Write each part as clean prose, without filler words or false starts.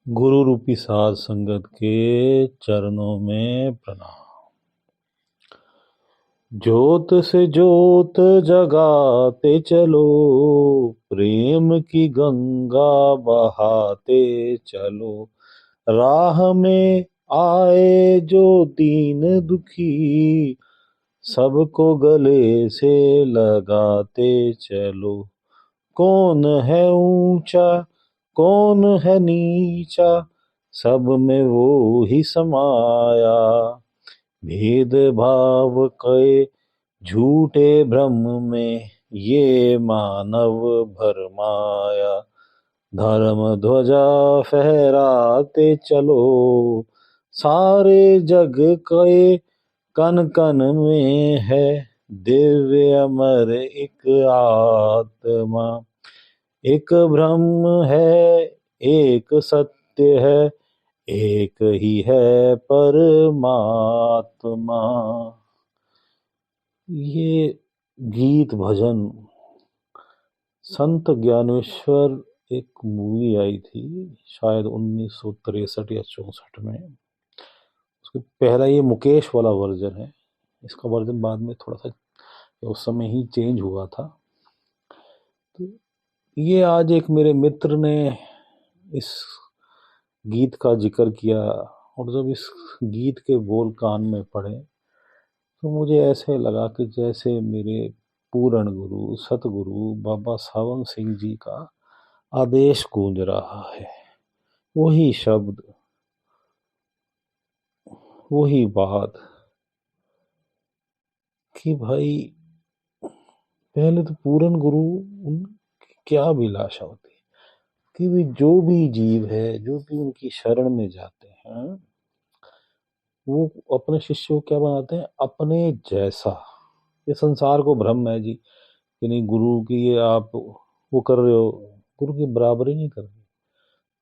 गुरु रूपी साध संगत के चरणों में प्रणाम। ज्योत से ज्योत जगाते चलो, प्रेम की गंगा बहाते चलो। राह में आए जो दीन दुखी, सबको गले से लगाते चलो। कौन है ऊंचा कौन है नीचा, सब में वो ही समाया। भेद भाव के झूठे भ्रम में ये मानव भरमाया। धर्म ध्वजा फहराते चलो, सारे जग के कन कन में है दिव्य अमर एक आत्मा। एक ब्रह्म है एक सत्य है, एक ही है परमात्मा। ये गीत भजन संत ज्ञानेश्वर, एक मूवी आई थी शायद 1963 या 64 में। उसके पहला ये मुकेश वाला वर्जन है, इसका वर्जन बाद में थोड़ा सा उस समय ही चेंज हुआ था। तो ये आज एक मेरे मित्र ने इस गीत का जिक्र किया, और जब इस गीत के बोल कान में पड़े तो मुझे ऐसे लगा कि जैसे मेरे पूर्ण गुरु सतगुरु बाबा सावन सिंह जी का आदेश गूंज रहा है। वही शब्द, वही बात कि भाई पहले तो पूर्ण गुरु उनकी क्या अभिलाषा होती है कि भी जो भी जीव है, जो भी उनकी शरण में जाते हैं, वो अपने शिष्य को क्या बनाते हैं, अपने जैसा। ये संसार को भ्रम है जी कि नहीं गुरु की ये आप वो कर रहे हो, गुरु की बराबरी नहीं कर रहे।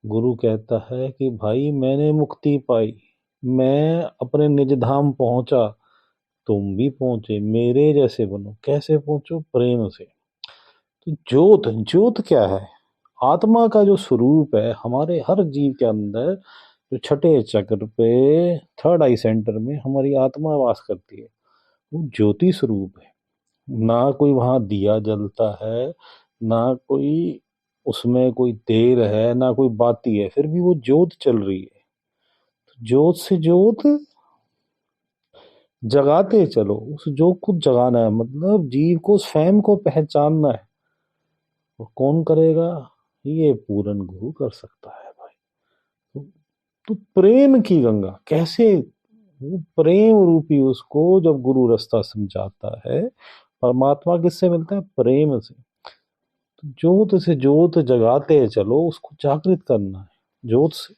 गुरु कहता है कि भाई मैंने मुक्ति पाई, मैं अपने निज धाम पहुंचा, तुम भी पहुंचे, मेरे जैसे बनो। कैसे पहुंचो? प्रेम से। तो ज्योत, ज्योत क्या है? आत्मा का जो स्वरूप है हमारे हर जीव के अंदर, जो छठे चक्र पे थर्ड आई सेंटर में हमारी आत्मा वास करती है, वो ज्योति स्वरूप है। ना कोई वहां दिया जलता है, ना कोई उसमें कोई तेल है, ना कोई बाती है, फिर भी वो ज्योत चल रही है। तो ज्योत से ज्योत जगाते चलो। उस ज्योत को जगाना है, मतलब जीव को स्वयं को पहचानना है। और कौन करेगा? ये पूर्ण गुरु कर सकता है भाई। तो, तो प्रेम की गंगा कैसे, वो प्रेम रूपी उसको जब गुरु रास्ता समझाता है, परमात्मा किससे मिलता है? प्रेम से। तो ज्योत से ज्योत जगाते चलो, उसको जागृत करना है ज्योत से।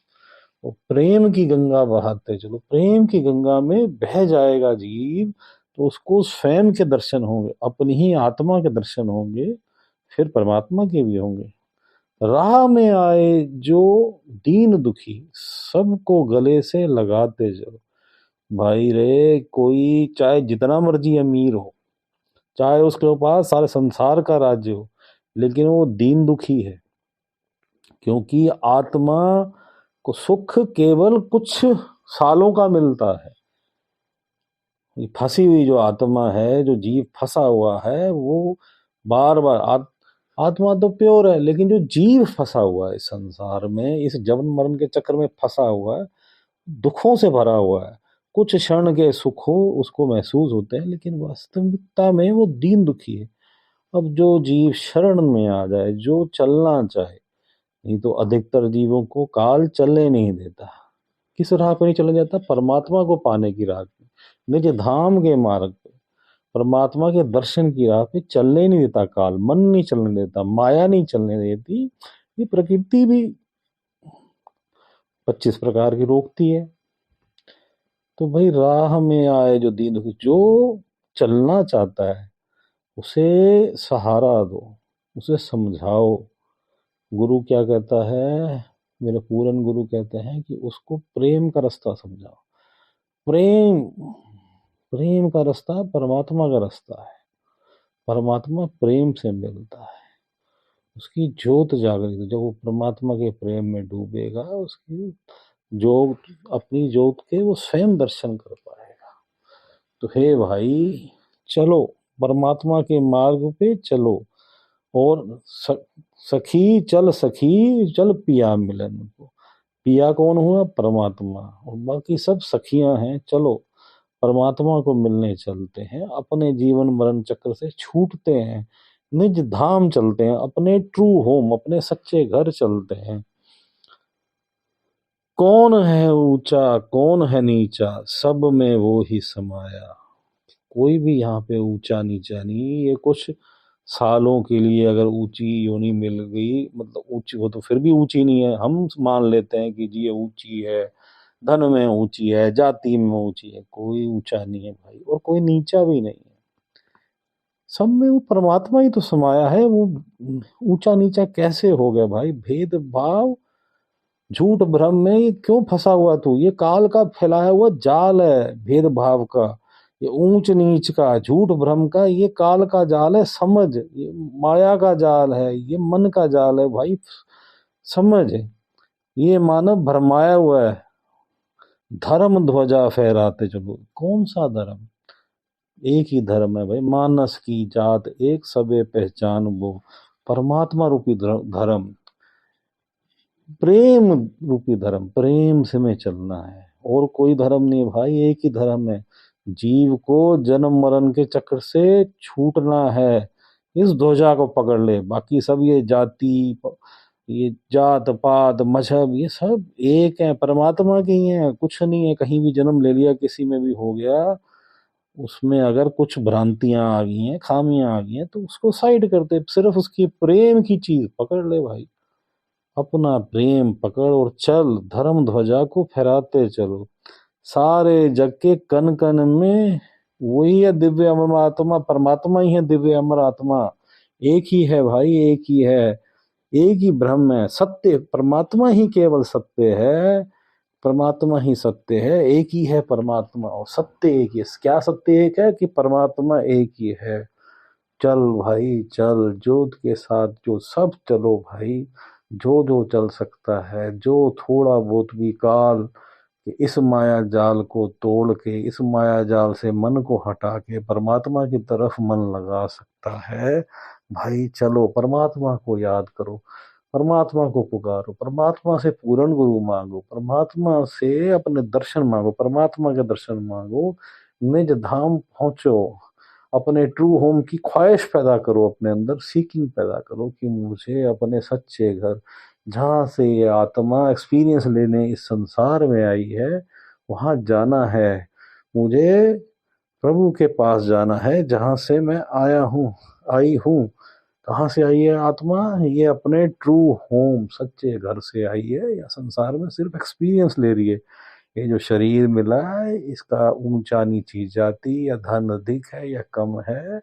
और प्रेम की गंगा बहाते चलो, प्रेम की गंगा में बह जाएगा जीव, तो उसको स्वयं के दर्शन होंगे, अपनी ही आत्मा के दर्शन होंगे, फिर परमात्मा के भी होंगे। राह में आए जो दीन दुखी, सबको गले से लगाते चलो। भाई रे, कोई चाहे जितना मर्जी अमीर हो, चाहे उसके पास सारे संसार का राज्य हो, लेकिन वो दीन दुखी है। क्योंकि आत्मा को सुख केवल कुछ सालों का मिलता है। ये फंसी हुई जो आत्मा है, जो जीव फंसा हुआ है, वो बार बार आत्मा तो प्योर है, लेकिन जो जीव फंसा हुआ है इस संसार में, इस जन्म मरण के चक्कर में फंसा हुआ है, दुखों से भरा हुआ है। कुछ क्षण के सुख हो उसको महसूस होते हैं, लेकिन वास्तविकता में वो दीन दुखी है। अब जो जीव शरण में आ जाए, जो चलना चाहे, नहीं तो अधिकतर जीवों को काल चलने नहीं देता। किस राह पर नहीं चलने देता? परमात्मा को पाने की राह पे, निज धाम के मार्ग पे, परमात्मा के दर्शन की राह पे चलने नहीं देता काल। मन नहीं चलने देता, माया नहीं चलने देती, ये प्रकृति भी 25 प्रकार की रोकती है। तो भाई राह में आए जो दीन दुखी, जो चलना चाहता है, उसे सहारा दो, उसे समझाओ। गुरु क्या कहता है? मेरे पूरन गुरु कहते हैं कि उसको प्रेम का रास्ता समझाओ। प्रेम, प्रेम का रास्ता परमात्मा का रास्ता है। परमात्मा प्रेम से मिलता है। उसकी ज्योत जागृत, जब वो परमात्मा के प्रेम में डूबेगा, उसकी जो अपनी ज्योत के वो स्वयं दर्शन कर पाएगा। तो हे भाई, चलो परमात्मा के मार्ग पे चलो, और सखी चल, सखी चल पिया मिलन को। पिया कौन हुआ? परमात्मा। और बाकी सब सखियां हैं। चलो परमात्मा को मिलने चलते हैं, अपने जीवन मरण चक्र से छूटते हैं, निज धाम चलते हैं, अपने ट्रू होम, अपने सच्चे घर चलते हैं। कौन है ऊंचा, कौन है नीचा, सब में वो ही समाया। कोई भी यहाँ पे ऊंचा नीचा नहीं। ये कुछ सालों के लिए अगर ऊंची योनि मिल गई, मतलब ऊंची हो, तो फिर भी ऊंची नहीं है। हम मान लेते हैं कि जी ये ऊंची है, धन में ऊंची है, जाति में ऊंची है। कोई ऊंचा नहीं है भाई, और कोई नीचा भी नहीं है। सब में वो परमात्मा ही तो समाया है। वो ऊंचा नीचा कैसे हो गया भाई? भेदभाव, झूठ भ्रम में ये क्यों फंसा हुआ तू? ये काल का फैलाया हुआ जाल है, भेदभाव का, ये ऊंच नीच का, झूठ भ्रम का, ये काल का जाल है। समझ, ये माया का जाल है, ये मन का जाल है भाई। समझ, ये मानव भरमाया हुआ है। धर्म ध्वजा फहराते चलो। कौन सा धर्म? एक ही धर्म है भाई, मानस की जात एक, सबे पहचान वो। परमात्मा रूपी धर्म, प्रेम रूपी धर्म, प्रेम से में चलना है। और कोई धर्म नहीं भाई, एक ही धर्म है। जीव को जन्म मरण के चक्र से छूटना है। इस ध्वजा को पकड़ ले। बाकी सब ये जाति, ये जात पात मजहब, ये सब एक है, परमात्मा के ही है, कुछ नहीं है। कहीं भी जन्म ले लिया, किसी में भी हो गया, उसमें अगर कुछ भ्रांतियां आ गई हैं, खामियां आ गई हैं, तो उसको साइड करते, सिर्फ उसकी प्रेम की चीज पकड़ ले भाई। अपना प्रेम पकड़ और चल, धर्म ध्वजा को फहराते चलो। सारे जग के कण कण में वही है दिव्य अमर आत्मा, परमात्मा ही है दिव्य अमर आत्मा। एक ही है भाई, एक ही है, एक ही ब्रह्म है, सत्य परमात्मा ही केवल सत्य है। परमात्मा ही सत्य है, एक ही है परमात्मा, और सत्य एक ही है। क्या सत्य एक है? कि परमात्मा एक ही है। चल भाई चल, जोत के साथ जो सब चलो भाई। जो जो चल सकता है, जो थोड़ा बहुत भी काल कि इस माया जाल को तोड़ के, इस माया जाल से मन को हटा के परमात्मा की तरफ मन लगा सकता है भाई, चलो परमात्मा को याद करो, परमात्मा को पुकारो, परमात्मा से पूर्ण गुरु मांगो, परमात्मा से अपने दर्शन मांगो, परमात्मा के दर्शन मांगो, निज धाम पहुंचो। अपने ट्रू होम की ख्वाहिश पैदा करो, अपने अंदर सीकिंग पैदा करो कि मुझे अपने सच्चे घर, जहाँ से ये आत्मा एक्सपीरियंस लेने इस संसार में आई है, वहाँ जाना है। मुझे प्रभु के पास जाना है, जहाँ से मैं आया हूँ, आई हूँ। कहाँ से आई है आत्मा? ये अपने ट्रू होम, सच्चे घर से आई है, या संसार में सिर्फ एक्सपीरियंस ले रही है। ये जो शरीर मिला है, इसका ऊंचा नीची जाति या धन अधिक है या कम है,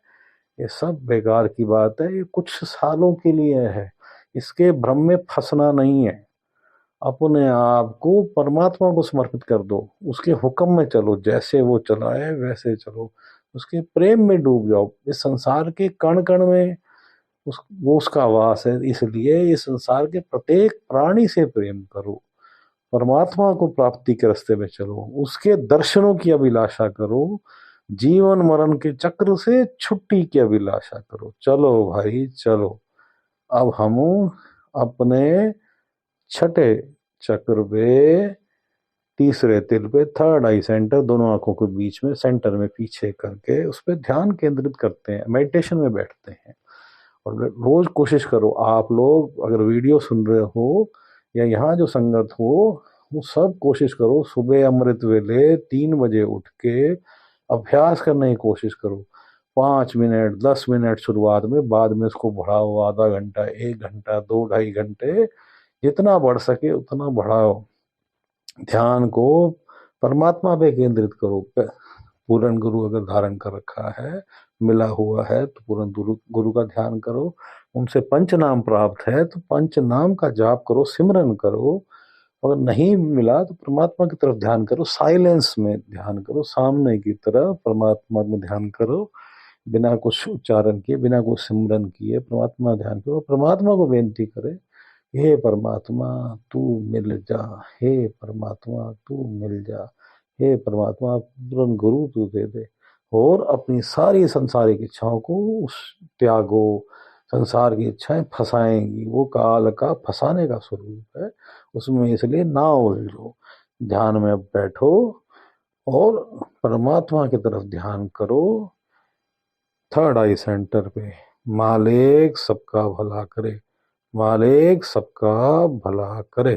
ये सब बेकार की बात है। ये कुछ सालों के लिए है, इसके भ्रम में फंसना नहीं है। अपने आप को परमात्मा को समर्पित कर दो, उसके हुक्म में चलो, जैसे वो चलाए वैसे चलो, उसके प्रेम में डूब जाओ। इस संसार के कण कण में वो उसका वास है, इसलिए इस संसार के प्रत्येक प्राणी से प्रेम करो। परमात्मा को प्राप्ति के रास्ते में चलो, उसके दर्शनों की अभिलाषा करो, जीवन मरण के चक्र से छुट्टी की अभिलाषा करो। चलो भाई चलो। अब हम अपने छठे चक्र पे, तीसरे तिल पे, थर्ड आई सेंटर, दोनों आंखों के बीच में सेंटर में पीछे करके उस पर ध्यान केंद्रित करते हैं, मेडिटेशन में बैठते हैं। और रोज कोशिश करो, आप लोग अगर वीडियो सुन रहे हो या यहाँ जो संगत हो, वो सब कोशिश करो, सुबह अमृत वेले 3 बजे उठ के अभ्यास करने की कोशिश करो। 5 मिनट 10 मिनट शुरुआत में, बाद में इसको बढ़ाओ, आधा घंटा, 1 घंटा, 2 ढाई घंटे, जितना बढ़ सके उतना बढ़ाओ। ध्यान को परमात्मा पे केंद्रित करो। पूर्ण गुरु अगर धारण कर रखा है, मिला हुआ है, तो पूर्ण गुरु का ध्यान करो। उनसे पंच नाम प्राप्त है तो पंच नाम का जाप करो, सिमरन करो। अगर नहीं मिला तो परमात्मा की तरफ ध्यान करो, साइलेंस में ध्यान करो, सामने की तरफ परमात्मा में ध्यान करो। बिना कुछ उच्चारण किए, बिना कुछ सिमरन किए परमात्मा ध्यान करो, परमात्मा को बेनती करे, हे परमात्मा तू मिल जा, हे परमात्मा तू मिल जा, हे परमात्मा पूर्ण गुरु तू दे दे, और अपनी सारी संसारिक इच्छाओं को उस त्यागो। संसार की इच्छाएं फंसाएंगी, वो काल का फंसाने का स्वरूप है, उसमें इसलिए ना उलझो। ध्यान में बैठो और परमात्मा की तरफ ध्यान करो, थर्ड आई सेंटर पे। मालिक सबका भला करे, मालिक सबका भला करे।